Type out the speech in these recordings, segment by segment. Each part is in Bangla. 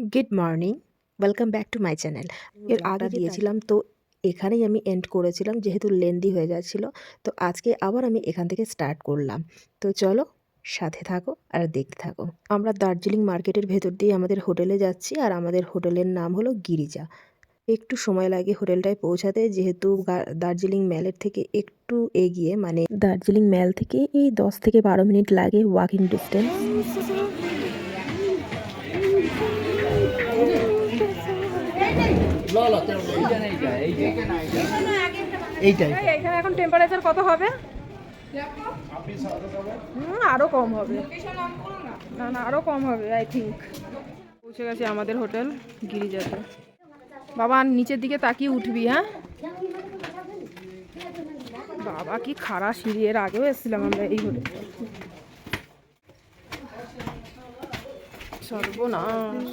Good morning, welcome back to my channel. এর আগে দিয়েছিলাম তো এখানেই আমি এন্ড করেছিলাম, যেহেতু লেন্দি হয়ে যাচ্ছিল। তো আজকে আবার আমি এখান থেকে স্টার্ট করলাম। তো চলো সাথে থাকো আর দেখতে থাকো। আমরা দার্জিলিং মার্কেটের ভেতর দিয়ে আমাদের হোটেলে যাচ্ছি, আর আমাদের হোটেলের নাম হলো গিরিজা। একটু সময় লাগে হোটেলটায় পৌঁছাতে, যেহেতু দার্জিলিং ম্যালের থেকে একটু এগিয়ে, মানে দার্জিলিং ম্যাল থেকে এই 10 থেকে 12 মিনিট লাগে ওয়াকিং ডিস্টেন্স। এইটাই এখানে এখন টেম্পারেচার কত হবে? আরো কম হবে। না না, আরো কম হবে আই থিঙ্ক। পৌঁছে গেছে আমাদের হোটেল গিরিজাতে। বাবা নিচের দিকে তাকিয়ে উঠবি, হ্যাঁ? বাবা কি খারাপ সিঁড়ি, এর আগেও এসেছিলাম আমরা এই হোটেলে। সর্বনাশ।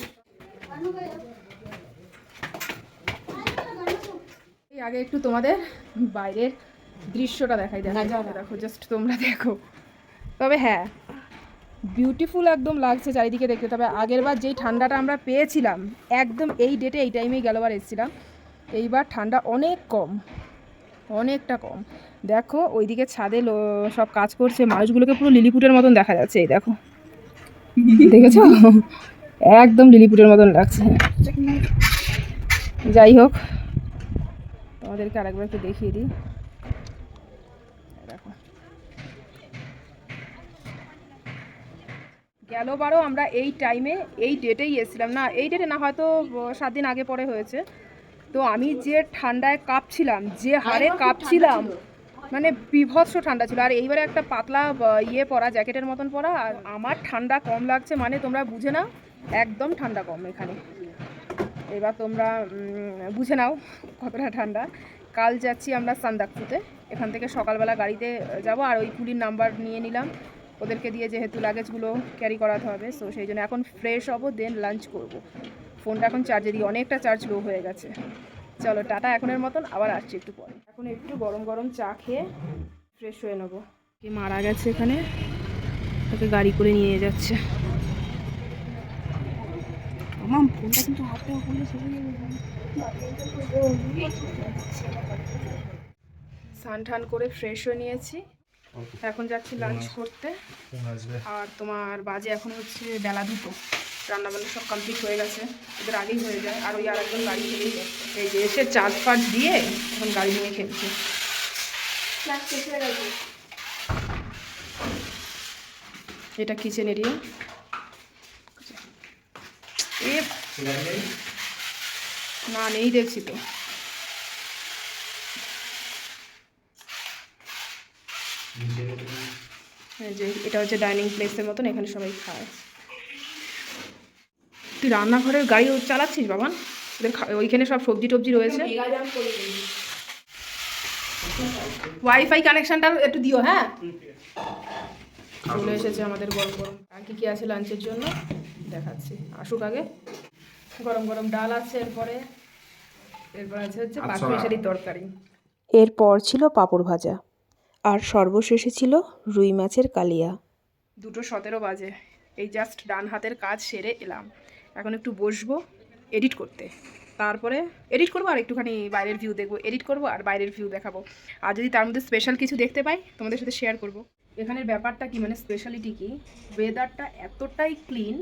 এই আগে একটু তোমাদের বাইরের দৃশ্যটা দেখাই। দেখো জাস্ট তোমরা দেখো। তবে হ্যাঁ, বিউটিফুল একদম লাগছে চারিদিকে দেখতে। তবে আগের বার যেই ঠান্ডাটা আমরা পেয়েছিলাম একদম এই ডেটে এই টাইমেই গেলবার এসেছিলাম, এইবার ঠান্ডা অনেক কম, অনেকটা কম। দেখো ওইদিকে ছাদে সব কাজ করছে মানুষগুলোকে, পুরো লিলিপুটের মতন দেখা যাচ্ছে। এই দেখো, দেখেছো? একদম লিলিপুটের মতন লাগছে। যাই হোক, তোমাদেরকে আরেকবার একটু দেখিয়ে দিই। দেখো, গেলবারও আমরা এই টাইমে এই ডেটেই এসেছিলাম। না এই ডেটে না, হয়তো 7 দিন আগে পরে হয়েছে। তো আমি যে ঠান্ডায় কাঁপছিলাম, যে হারে কাঁপছিলাম, মানে বিভৎস ঠান্ডা ছিল। আর এইবারে একটা পাতলা ইয়ে পরা, জ্যাকেটের মতন পরা, আর আমার ঠান্ডা কম লাগছে, মানে তোমরা বুঝে নাও একদম ঠান্ডা কম এখানে। এবার তোমরা বুঝে নাও কতটা ঠান্ডা। কাল যাচ্ছি আমরা সান্দাকফুতে। এখান থেকে সকালবেলা গাড়িতে যাব, আর ওই কুলির নাম্বার নিয়ে নিলাম ওদেরকে দিয়ে, যেহেতু লাগেজগুলো ক্যারি করাতে হবে। সো সেই জন্য এখন ফ্রেশ হব, দেন লাঞ্চ করব। ফোনটা এখন চার্জে দিই, অনেকটা চার্জ লো হয়ে গেছে। চলো টাটা এখনের মতন, আবার আসছি একটু পরে। এখন একটু গরম গরম চা খেয়ে ফ্রেশ হয়ে নেবো। কে মারা গেছে এখানে, তাকে গাড়ি করে নিয়ে যাচ্ছে। আমার ফোনটা কিন্তু হাতে পড়লে স্নান টান করে ফ্রেশ হয়ে নিয়েছি, এখন যাচ্ছি লাঞ্চ করতে। আর তোমার বাজে এখন হচ্ছে বেলা 2টো। রান্নাবান্না সব কমপ্লিট হয়ে গেছে, ওদের আগেই হয়ে যায়। আর ওই আরেকজন গাড়ি খেলেই এই যে এসে চার্জ ফার্জ দিয়ে এখন গাড়ি নিয়ে খেলছে। এটা কিচেন এরিয়া। না নেই দেখছি তো। যে এটা হচ্ছে ডাইনিং প্লেসের মতন, এখানে সবাই খায়। তুই রান্নাঘরের গাড়ি চালাচ্ছিস বাবা? ওদের ওইখানে সব সবজি টবজি রয়েছে। ওয়াইফাই কানেকশনটা একটু দিও, হ্যাঁ? চলে এসেছে আমাদের গরম গরম। আর কি কি আছে লাঞ্চের জন্য দেখাচ্ছি, আসুক আগে। গরম গরম ডাল আছে, এরপর আছে হচ্ছে পাঁচমিশালি তরকারি। এরপর ছিল পাঁপড় ভাজা, আর সর্বশেষে ছিল রুই মাছের কালিয়া। 2:17 বাজে। এই জাস্ট ডান হাতের কাজ সেরে এলাম। এখন একটু বসবো এডিট করতে, তারপরে এডিট করবো আর একটুখানি বাইরের ভিউ দেখবো, এডিট করবো আর বাইরের ভিউ দেখাবো। আর যদি তার মধ্যে স্পেশাল কিছু দেখতে পাই তোমাদের সাথে শেয়ার করব। এখানের ব্যাপারটা কি, মানে স্পেশালিটি কি, ওয়েদারটা এতটাই ক্লিন,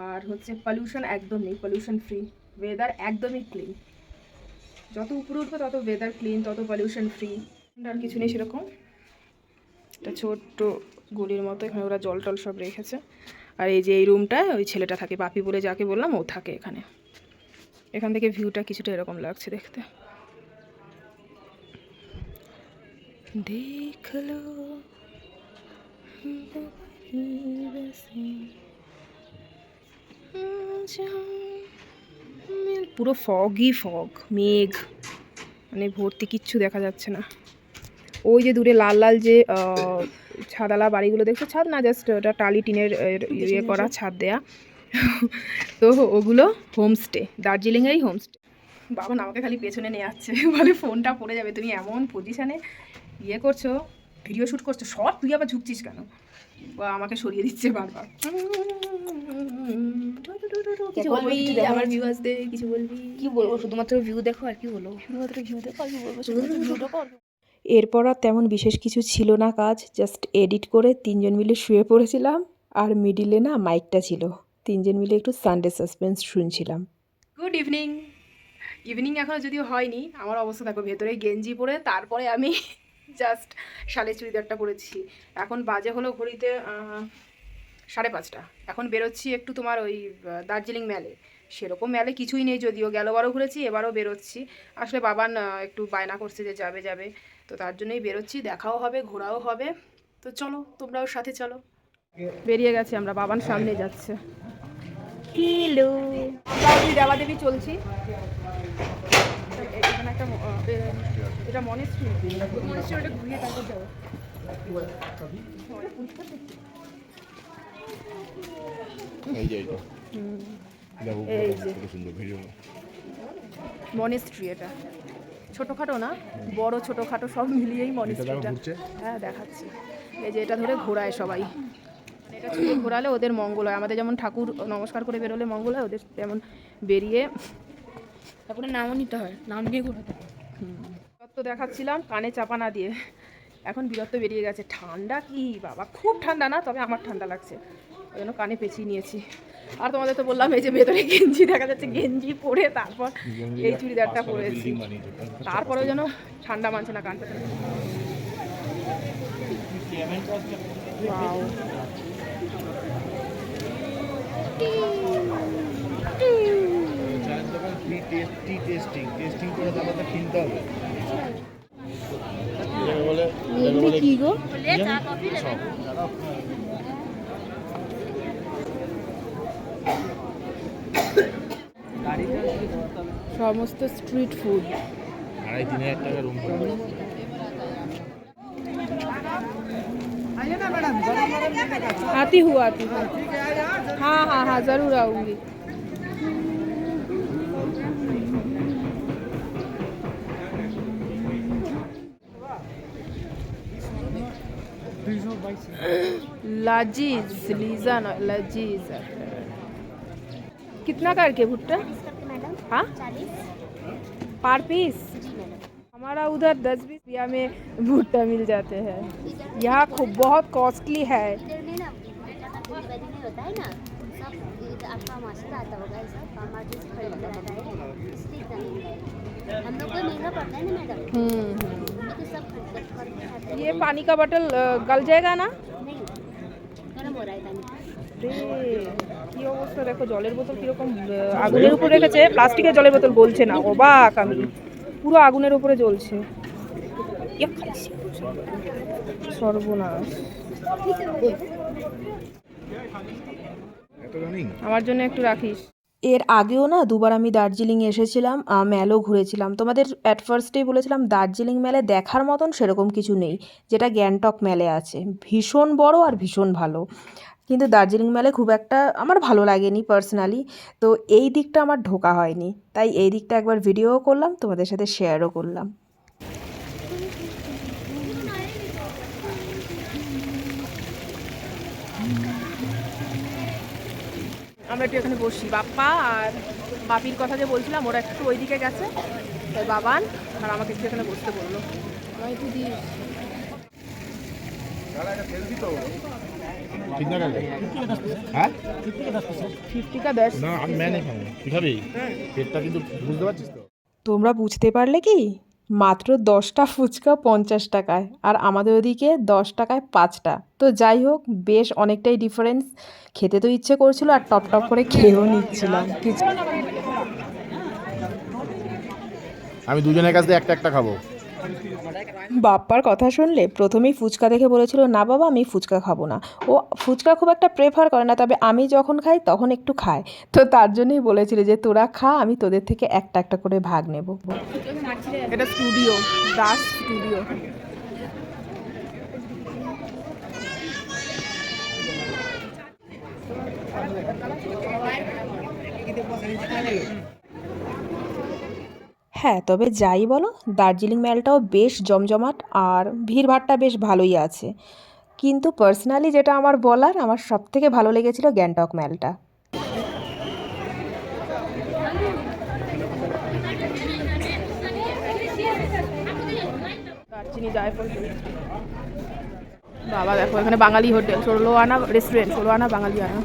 আর হচ্ছে পলিউশন একদম নেই, পলিউশন ফ্রি ওয়েদার, একদমই ক্লিন। যত উপরে উঠবে তত ওয়েদার ক্লিন, তত পলিউশন ফ্রি। আর কিছু নেই সেরকম। একটা ছোট্ট গলির মতো, এখানে ওরা জল টল সব রেখেছে। আর এই যে এই রুমটায় ওই ছেলেটা থাকে, পাপি বলে যাকে বললাম, ও থাকে এখানে। এখান থেকে ভিউটা কিছুটা এরকম লাগছে দেখতে। দেখলো পুরো ফগই ফগ, মেঘ, মানে ভর্তি, কিচ্ছু দেখা যাচ্ছে না। ওই যে দূরে লাল লাল যে ছাদালা বাড়িগুলো দেখছো, ছাদ না জাস্ট ওটা টালি টিনের ইয়ে করা, ছাদ দেয়া। তো ওগুলো হোমস্টে, দার্জিলিংয়েরই হোমস্টে। বাবা আমাকে খালি পেছনে নিয়ে যাচ্ছে, বলে ফোনটা পড়ে যাবে, তুমি এমন পজিশানে ইয়ে করছো। ভিডিও শ্যুট করছে সব, তুই আবার ঝুঁকছিস কেন? ও আমাকে সরিয়ে দিচ্ছে বারবার। কিছু বলবি আমার ভিউয়ার্সদের, কিছু বলবি? কি বলবো, শুধুমাত্র ভিউ দেখো আর কি বলবো, শুধুমাত্র ভিউ দেখো আর কি বলবো, শুধুমাত্র ভিউ দেখো আর এরপর আর তেমন বিশেষ কিছু ছিল না কাজ, জাস্ট এডিট করে 3জন মিলে শুয়ে পড়েছিলাম। আর মিডিলে না মাইকটা ছিল, 3জন মিলে একটু সানডে সাসপেন্স শুনছিলাম। Good evening. ইভিনিং এখনও যদিও হয়নি, আমার অবস্থা দেখো, ভেতরে গেঞ্জি পরে তারপরে আমি জাস্ট শালের চুড়িদারটা পরেছি। এখন বাজে হলো ঘড়িতে 5:30। এখন বেরোচ্ছি একটু তোমার ওই দার্জিলিং মেলে। সেরকম মেলে কিছুই নেই, যদিও গেলবারও ঘুরেছি, এবারও বেরোচ্ছি। আসলে বাবান একটু বায়না করছে যে যাবে যাবে, তো তার জন্যই বেরোচ্ছি, দেখাও হবে ঘোরাও হবে। তো চলো তোমরাও সাথে চলো। বেরিয়ে গেছি আমরা, বাবান সামনে যাচ্ছে। কিলো দেওয়া দেবী চলছি। এখানে একটা এটা মনেস্ট্রি, মনেস্ট্রিটা ঘুরিয়ে তারপর যাবো। এই যে এইটা দেখো এই যে কত সুন্দর ভিডিও। মনেস্ট্রি, এটা ছোটোখাটো না, বড় ছোটোখাটো সব মিলিয়েই মনেস্ট্রিটা। ঘুরছে। হ্যাঁ দেখাচ্ছি, এই যে এটা ধরে ঘোরায় সবাই। এটা ছুটে ঘোরালে ওদের মঙ্গল হয়, আমাদের যেমন ঠাকুর নমস্কার করে বেরোলে মঙ্গল হয়, ওদের তেমন বেরিয়ে তারপরে নামও নিতে হয়, নাম নিয়ে ঘুরতে হয়। বীরত্ব দেখাচ্ছিলাম কানে চাপা না দিয়ে, এখন বীরত্ব বেরিয়ে গেছে। ঠান্ডা কি বাবা, খুব ঠান্ডা না, তবে আমার ঠান্ডা লাগছে, ওই জন্য কানে পেঁচিয়ে নিয়েছি। আর তোমাদের তো বললাম এই যে ভেতরে গেঞ্জি দেখা যাচ্ছে, গেঞ্জি পরে তারপর এই চুড়িদারটা পরেছি, তারপরেও যেন ঠান্ডা মানছে না কানটা। Wow. টেস্টিং করে তারপর কিনতে হবে। কি গো? সমস্ত স্ট্রিট ফুড। 2,500-3,000 টাকা রুম ভাড়া। आती हूँ हाँ हाँ हाँ ज़रूर आऊँगी। लजीज लीजा ना लजीज। कितना करके भुट्टा? हाँ पर पीस। हमारा उधर 10-20 रुपया में भुट्टा मिल जाते हैं, यहाँ खूब बहुत कॉस्टली है। होता है ना, सब आपका मास्टर आता होगा, सब फार्मर जो खरीदता रहता है, इसलिए इतना महंगा है। हम लोग को महंगा पड़ता है ना मैडम, तो सब खरीद खाते हैं। ये पानी का बोतल गल जाएगा ना? नहीं, गरम हो रहा है पानी। কি অবস্থা দেখো, জলের বোতল কিরকম আগুনের উপর রেখেছে, প্লাস্টিকের জলের বোতল গলছে না, অবাক আমি, পুরো আগুনের উপরে জ্বলছে। সর্বনাশ। আমার জন্য একটু রাখিস। এর আগেও না দুবার আমি দার্জিলিং এসেছিলাম, মেলও ঘুরেছিলাম। তোমাদের অ্যাট ফার্স্টেই বলেছিলাম দার্জিলিং মেলে দেখার মতন সেরকম কিছু নেই, যেটা গ্যাংটক মেলে আছে। ভীষণ বড় আর ভীষণ ভালো, কিন্তু দার্জিলিং মেলে খুব একটা আমার ভালো লাগেনি পার্সোনালি। তো এই দিকটা আমার ঢোকা হয়নি, তাই এই দিকটা একবার ভিডিও করলাম, তোমাদের সাথে শেয়ারও করলাম। আমরা একটু এখানে বসি, বাপ্পা আর বাপির কথা যে বলছিলাম, ওরা একটু ওইদিকে গেছে, তাই বাবান আর আমাকে একটু এখানে বসতে বললো। আমি একটু দিই। ঠিক না কালকে? হ্যাঁ 50 का 10। না আমি ম্যানে খাবো, তুই খাবি? পেটটা কিন্তু বুঝতে পারছিস তো? তোমরা বুঝতে পারলে কি, মাত্র 10টা ফুচকা 50 টাকায়, আর আমাদের ওদিকে 10 টাকায় 5টা। তো যাই হোক, বেশ অনেকটাই ডিফারেন্স। খেতে তো ইচ্ছে করছিল, আর টপ টপ করে খেয়েও নিচ্ছিলাম কিছু। আমি দুজনের কাছ থেকে একটা একটা খাবো। বাপ্পার কথা শুনলে প্রথমেই ফুচকা দেখে বলেছিল না বাবা আমি ফুচকা খাবো না। ও ফুচকা খুব একটা প্রেফার করে না, তবে আমি যখন খাই তখন একটু খায়। তো তার জন্যই বলেছিল যে তোরা খা, আমি তোদের থেকে একটা একটা করে ভাগ নেব। এটা স্টুডিও, দাস স্টুডিও। হ্যাঁ, তবে যাই বলো দার্জিলিং মেলটাও বেশ জমজমাট আর ভিড়ভাট্টা বেশ ভালোই আছে। কিন্তু পার্সোনালি যেটা আমার বলার, আমার সবথেকে ভালো লেগেছিল গ্যাংটক মেলটা। দারচিনি জায়ফল tea। বাবা দেখো এখানে বাঙালি হোটেল, 16 আনা রেস্টুরেন্ট, 16 আনা বাঙালি আনা।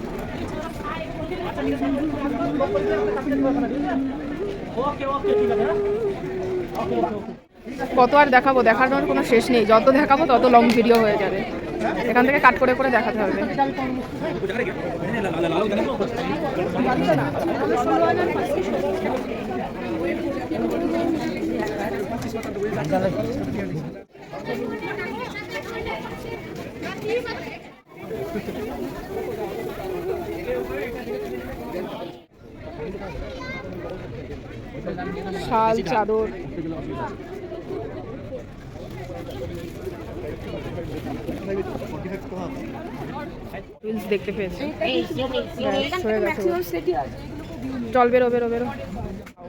কত আর দেখাবো, দেখানোর কোনো শেষ নেই, যত দেখাবো তত লং ভিডিও হয়ে যাবে। এখান থেকে কাট করে করে দেখাতে হবে। শাল, চাদর, রিলস দেখতে পেয়েছি। ব্যাস, হয়ে গেছে। চল বেরো বেরো বেরো।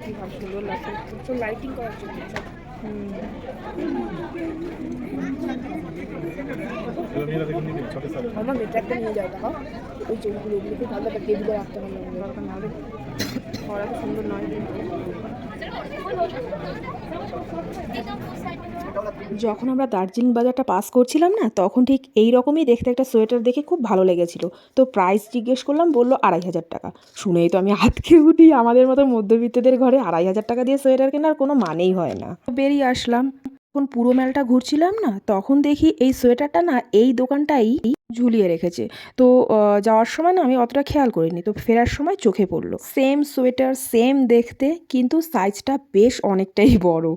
কি ভাব সুন্দর লাগছে, লাইটিং করার জন্য। আমার মেয়েটা একটা নিয়ে যায় টাকা, ওই চুলগুলো ওগুলোকে ভালো একটা টেবিলে রাখতে হবে, দরকার না হলে করা তো সুন্দর নয়। যখন আমরা দার্জিলিং বাজারটা পাস করছিলাম না, তখন ঠিক এই রকমই দেখতে একটা সোয়েটার দেখে খুব ভালো লেগেছিল। তো প্রাইস জিজ্ঞেস করলাম, বললো 2500 টাকা। শুনেই তো আমি আটকে উঠি, আমাদের মতো মধ্যবিত্তদের ঘরে 2500 টাকা দিয়ে সোয়েটার কেনার কোনো মানেই হয় না। বেরিয়ে আসলাম। যখন পুরো মেলটা ঘুরছিলাম না, তখন দেখি এই সোয়েটারটা না এই দোকানটাই ঝুলিয়ে রেখেছে। তো যাওয়ার সময় না আমি অতটা খেয়াল করিনি, তো ফেরার সময় চোখে পড়লো সেম সোয়েটার, সেম দেখতে, কিন্তু সাইজটা বেশ অনেকটাই বড়।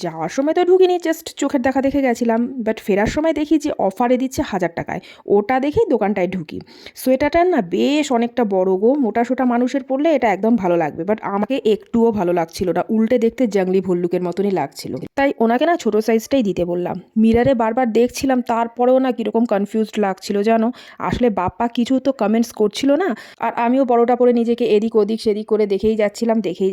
যাওয়ার সময় তো ঢুকিনি, জাস্ট চোখের দেখা দেখে গেছিলাম, বাট ফেরার সময় দেখি যে অফারে দিচ্ছে 1000 টাকায়। ওটা দেখেই দোকানটায় ঢুকি। সোয়েটারটার না বেশ অনেকটা বড় গো, মোটা সোটা মানুষের পরলে এটা একদম ভালো লাগবে, বাট আমাকে একটুও ভালো লাগছিল না, উল্টে দেখতে জঙ্গলি ভল্লুকের মতনই লাগছিল। তাই ওনাকে না ছোটো সাইজটাই দিতে বললাম। মিরারে বারবার দেখছিলাম, তারপরেও না কীরকম কনফিউজড লাগছিল জানো। আসলে বাপ্পা কিছু তো কমেন্টস করছিল না, আর আমিও বড়টা পরে নিজেকে এদিক ওদিক সেদিক করে দেখেই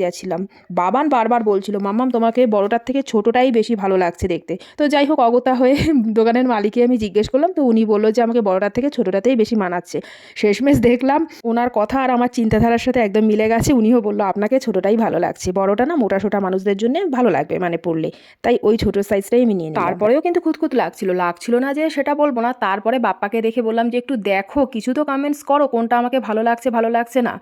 যাচ্ছিলাম। বাবান বারবার বলছিল, মাম্মাম তোমাকে বড়টার থেকে ছোটোটাই বেশি ভালো লাগছে দেখতে। তো যাই হোক, অগত্যা হয়ে দোকানের মালিককে আমি জিজ্ঞেস করলাম, তো উনি বললো যে আমাকে বড়টার থেকে ছোটোটাতেই বেশি মানাচ্ছে। শেষমেশ দেখলাম ওনার কথা আর আমার চিন্তাধারার সাথে একদম মিলে গেছে। উনিও বললো আপনাকে ছোটোটাই ভালো লাগছে, বড়টা না মোটা সোটা মানুষদের জন্য ভালো লাগবে মানে পরলে। তাই ওই ছোটো সাইজটাই আমি নিয়ে নিলাম। তারপরেও কিন্তু খুঁতখুত লাগছিল না যে সেটা বলবো না। তারপরে বাপ্পাকে দেখে বললাম যে একটু দেখো, কিছু তো কমেন্টস করো, কোনটা আমাকে ভালো লাগছে না।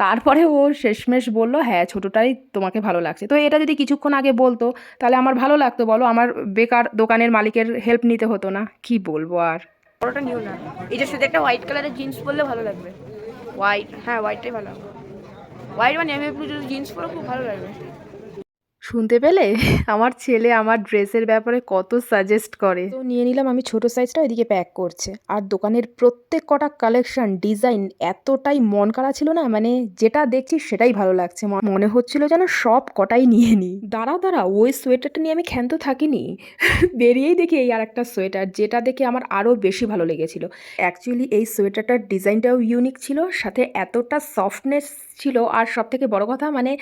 তারপরে ও শেষমেশ বললো হ্যাঁ ছোটোটাই তোমাকে ভালো লাগছে। তো এটা যদি কিছুক্ষণ আগে বলতো তাহলে আমার ভালো লাগতো, বলো, আমার বেকার দোকানের মালিকের হেল্প নিতে হতো না। কি বলবো আর। বড়টা নিও না, এটার সাথে একটা হোয়াইট কালারের জিন্স পরলে ভালো লাগবে। হোয়াইট, হ্যাঁ হোয়াইটটাই ভালো হবে। হোয়াইট বা নেভি ব্লু যদি জিন্স পরো খুব ভালো লাগবে। শুনতে পেলে আমার ছেলে আমার ড্রেসের ব্যাপারে কত সাজেস্ট করে। তো নিয়ে নিলাম আমি ছোটো সাইজটা, এদিকে প্যাক করছে। আর দোকানের প্রত্যেক কটা কালেকশন, ডিজাইন এতটাই মন কাড়া ছিল না, মানে যেটা দেখছি সেটাই ভালো লাগছে, মনে হচ্ছিল যেন সব কটাই নিয়ে নিই। দাঁড়া ওই সোয়েটারটা নিয়ে আমি ক্ষান্ত থাকিনি। বেরিয়েই দেখি এই আর একটা সোয়েটার, যেটা দেখে আমার আরও বেশি ভালো লেগেছিল। অ্যাকচুয়ালি এই সোয়েটারটার ডিজাইনটাও ইউনিক ছিল, সাথে এতটা সফটনেস ছিল, আর সব থেকে বড় কথা মানে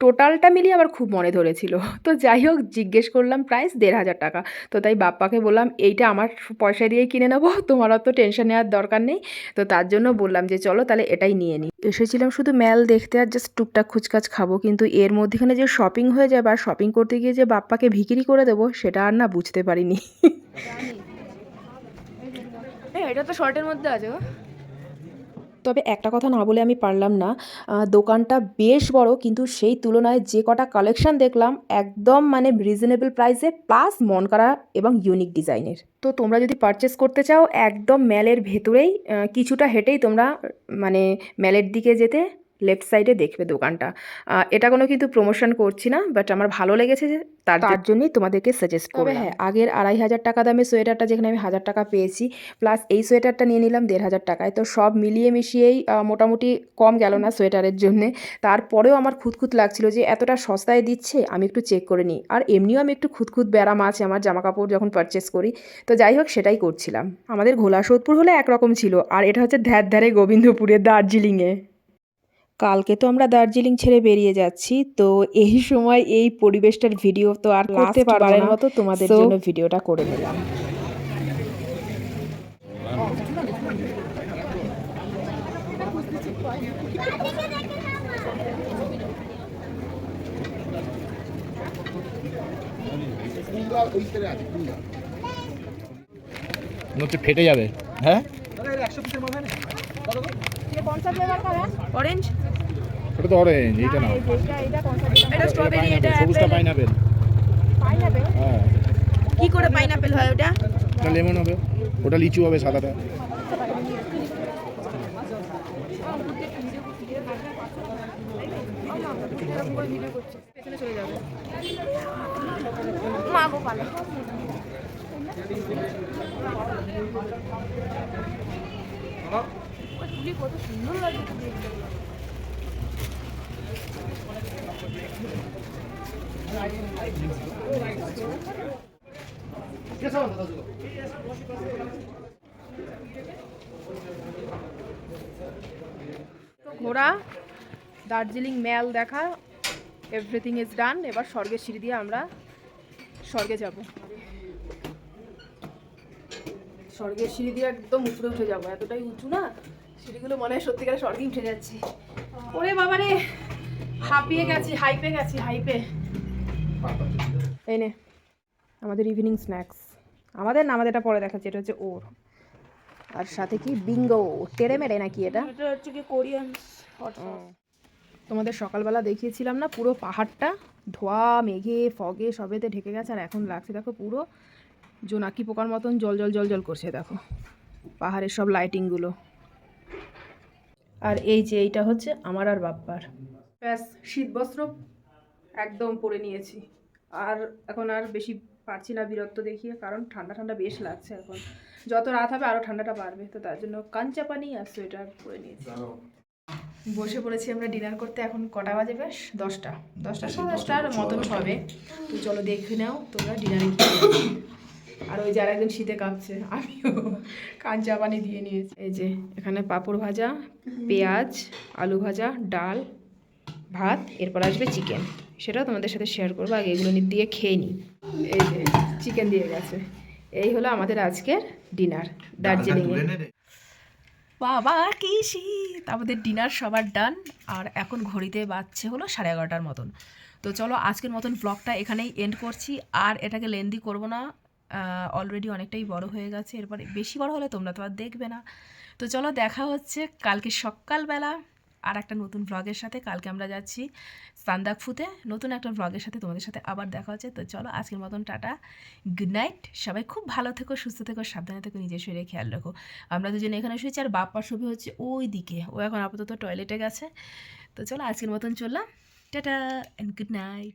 টোটালটা মিলিয়ে আমার খুব মনে ধরেছিল। তো যাই হোক, জিজ্ঞেস করলাম প্রাইস 1500 টাকা। তো তাই বাপ্পাকে বললাম এইটা আমার পয়সা দিয়েই কিনে নেবো, তোমার অত টেনশন নেওয়ার দরকার নেই। তো তার জন্য বললাম যে চলো তাহলে এটাই নিয়ে নিই। এসেছিলাম শুধু মেল দেখতে আর জাস্ট টুকটাক খুচকাচ খাবো, কিন্তু এর মধ্যেখানে যে শপিং হয়ে যাবে আর শপিং করতে গিয়ে যে বাপ্পাকে ভিখিরি করে দেবো সেটা আর না বুঝতে পারিনি। এটা তো শর্টের মধ্যে আছে গো। তবে একটা কথা না বলে আমি পারলাম না, দোকানটা বেশ বড়, কিন্তু সেই তুলনায় যে কটা কালেকশন দেখলাম একদম মানে রিজনেবল প্রাইসে, প্লাস মন করা এবং ইউনিক ডিজাইনের। তো তোমরা যদি পারচেস করতে চাও, একদম মেলের ভেতরেই কিছুটা হেঁটেই তোমরা মানে মেলের দিকে যেতে লেফট সাইডে দেখবে দোকানটা। এটা কোনো কিন্তু প্রমোশন করছি না, বাট আমার ভালো লেগেছে যে তার জন্যই তোমাদেরকে সাজেস্ট করবো। হ্যাঁ, আগের 2500 টাকা দামে সোয়েটারটা যেখানে আমি 1000 টাকা পেয়েছি, প্লাস এই সোয়েটারটা নিয়ে নিলাম 1500 টাকায়। তো সব মিলিয়ে মিশিয়েই মোটামুটি কম গেল না সোয়েটারের জন্যে। তারপরেও আমার খুঁতখুত লাগছিল যে এতটা সস্তায় দিচ্ছে, আমি একটু চেক করে নিই। আর এমনিও আমি একটু খুঁতখুত ব্যারাম আছে আমার জামা কাপড় যখন পারচেস করি। তো যাই হোক, সেটাই করছিলাম। আমাদের ঘোলা সোদপুর হলে একরকম ছিল, আর এটা হচ্ছে ধ্যারে গোবিন্দপুরে, দার্জিলিংয়ে। কালকে তো আমরা দার্জিলিং ছেড়ে বেরিয়ে যাচ্ছি, তো এই সময় এই পরিবেশটার ভিডিও তো আর করতে পারবো না, মতো তোমাদের জন্য ভিডিওটা করে নিলাম। মনে হচ্ছে ফেটে যাবে। হ্যাঁ, অরেঞ্জ, ওটা তো অরেঞ্জ, এইটা না, এটা স্ট্রবেরি, এটা সবুজটা অ্যাপেল। পাইনাপেল। হ্যাঁ, কি করে পাইনাপেল হয় ওটা? ওটা লেমন হবে, ওটা লিচু হবে সাদাটা। পেছনে চলে যাবে। মা গো পালে। কত সুন্দর লাগে দেখতে। তো ঘোরা, দার্জিলিং মেল দেখা, এভরিথিং ইজ ডান। এবার স্বর্গের সিঁড়ি দিয়ে আমরা স্বর্গে যাব। স্বর্গের সিঁড়ি দিয়ে একদম উপরে উঠে যাবো, এতটাই উঁচু না সিঁড়িগুলো, মনে হয় সত্যিকারে স্বর্গে উঠে যাচ্ছি। ওরে বাবারে, হাঁপিয়ে গেছি, হাইপে। এই নে আমাদের ইভিনিং স্ন্যাক্স। আমাদের না, আমাদের এটা পরে দেখাচ্ছি, এটা হচ্ছে ওর। আর সাথে কি বিঙ্গো, টেরে মেরে নাকি এটা? এটা হচ্ছে কি কোরিয়ান হট সস। তোমাদের সকালবেলা দেখিয়েছিলাম না পুরো পাহাড়টা ধোয়া মেঘে ফগে সবেতে ঢেকে গেছে, আর এখন লাগছে দেখো পুরো জোনাকি পোকার মতন জল করছে দেখো পাহাড়ের সব লাইটিংগুলো। আর এই যে এইটা হচ্ছে আমার আর বাপ্পার, ব্যাস শীত বস্ত্র একদম পরে নিয়েছি। আর এখন আর বেশি পারছি না বিরক্ত দেখিয়ে, কারণ ঠান্ডা বেশ লাগছে এখন। যত রাত হবে আরও ঠান্ডাটা বাড়বে, তো তার জন্য কাঞ্চা পানি আর সোয়েটার পরে নিয়েছি। বসে পড়েছি আমরা ডিনার করতে। এখন কটা বাজে? বেশ 10টা 10টার মতন হবে। তো চলো দেখে নাও তোমরা ডিনারে কি করেছি। আর ওই যারা একজন শীতে কাঁপছে, আমিও কাঞ্চা পানি দিয়ে নিয়েছি। এই যে এখানে পাঁপড় ভাজা, পেঁয়াজ, আলু ভাজা, ডাল, ভাত, এরপর আসবে চিকেন, সেটাও তোমাদের সাথে শেয়ার করবো। আগে এগুলো দিয়ে খেয়ে নিই। এই যে চিকেন দিয়ে গেছে। এই হলো আমাদের আজকের ডিনার দার্জিলিংয়ে। বাবা কি শীত! আমাদের ডিনার সবার ডান, আর এখন ঘড়িতে বাজছে হলো 11:30 মতন। তো চলো আজকের মতন ব্লগটা এখানেই এন্ড করছি, আর এটাকে লেন্দি করব না, অলরেডি অনেকটাই বড় হয়ে গেছে। এরপরে বেশি বড় হলে তোমরা তো আর দেখবে না। তো চলো দেখা হচ্ছে কালকে সকালবেলা আর একটা নতুন ব্লগের সাথে। কালকে আমরা যাচ্ছি সান্দাকফুতে, নতুন একটা ব্লগের সাথে তোমাদের সাথে আবার দেখা হচ্ছে। তো চলো আজকের মতন টাটা, গুড নাইট। সবাই খুব ভালো থেকো, সুস্থ থেকো, সাবধানে থেকো, নিজের শরীরে খেয়াল রাখো। আমরা দুজনে এখানে শুয়েছি, আর বাপ্পার ছবি হচ্ছে ওই দিকে, ও এখন আপাতত টয়লেটে গেছে। তো চলো আজকের মতন চললাম, টাটা অ্যান্ড গুড নাইট।